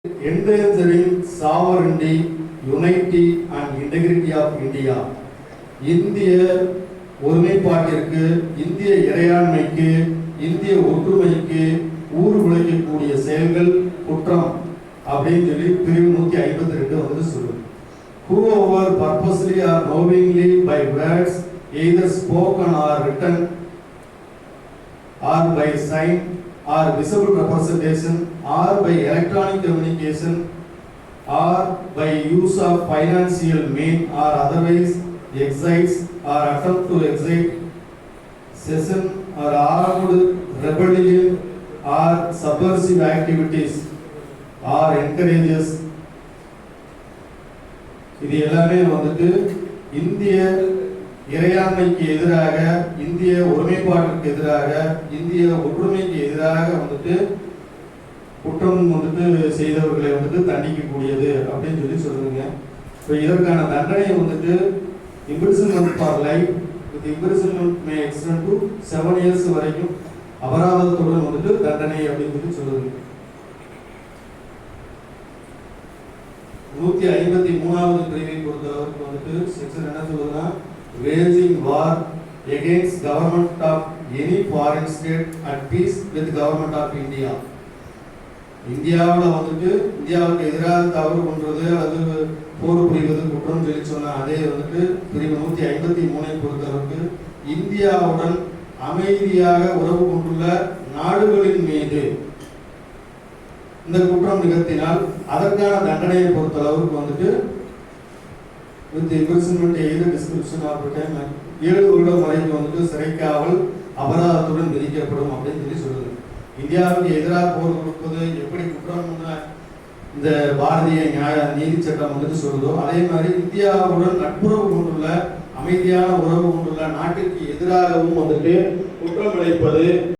Endangering sovereignty, unity and integrity of India. இந்திய ஒருமைப்பாட்டிற்கு, இந்திய இறையாண்மைக்கு, இந்திய ஒற்றுமைக்கு ஊறு விளைக்கக்கூடிய செயல்கள் குற்றம் அப்படின்னு சொல்லி பிரிவு 152 வந்து சொல்லுது. Whoever purposely or knowingly by words either spoken or written or by sign or visible representation or by electronic communication or by use of financial means or otherwise excites or attempt to excite secession or armed rebellion or subversive activities or encourages இது எல்லாமே வந்துட்டு இந்திய இறையாண்மைக்கு எதிராக, இந்திய ஒருமைப்பாட்டிற்கு எதிராக, இந்திய ஒற்றுமைக்கு எதிராக வந்துட்டு குற்றம் வந்துட்டு செய்தவர்களை வந்துட்டு தண்டிக்கக்கூடியது அப்படின்னு சொல்லி சொல்லுங்க. இப்போ இதற்கான தண்டனை வந்துட்டு imprisonment for life with imprisonment may extend to 7 years வரைக்கும் அபராதத்துடன் வந்துட்டு தண்டனை அப்படின்னு சொல்லி சொல்லுது. 153வது பிரிவை பொறுத்தவரைக்கும் வந்துட்டு செக்ஷன் என்ன சொல்லுதுன்னா, waging war against government of any foreign state at peace with government of India. இந்தியாவில் வந்துட்டு இந்தியாவுக்கு எதிராக தவறு பண்றது அல்லது போர் புரிவது குற்றம் சொல்லி சொன்ன அதே வந்துட்டு பிரிவு 153 பொறுத்தளவுக்கு இந்தியாவுடன் அமைதியாக உறவு கொண்டுள்ள நாடுகளின் மீது இந்த குற்றம் நிகழ்த்தினால் அதற்கான தண்டனையை பொறுத்தளவுக்கு வந்துட்டு with imprisonment either description of time 7 வருடம் வரைக்கும் வந்துட்டு சிறைக்காவல் அபராதத்துடன் விதிக்கப்படும் அப்படின்னு சொல்லி சொல்லுது. இந்தியாவுக்கு எதிராக போர் கொடுப்பது எப்படி குற்றம் இந்த பாரதிய நீதி சட்டம் வந்துட்டு சொல்லுதோ, அதே மாதிரி இந்தியாவுடன் நட்புறவு கொண்டுள்ள அமைதியான உறவு கொண்டுள்ள நாட்டிற்கு எதிராகவும் வந்துட்டு குற்றம் இழைப்பது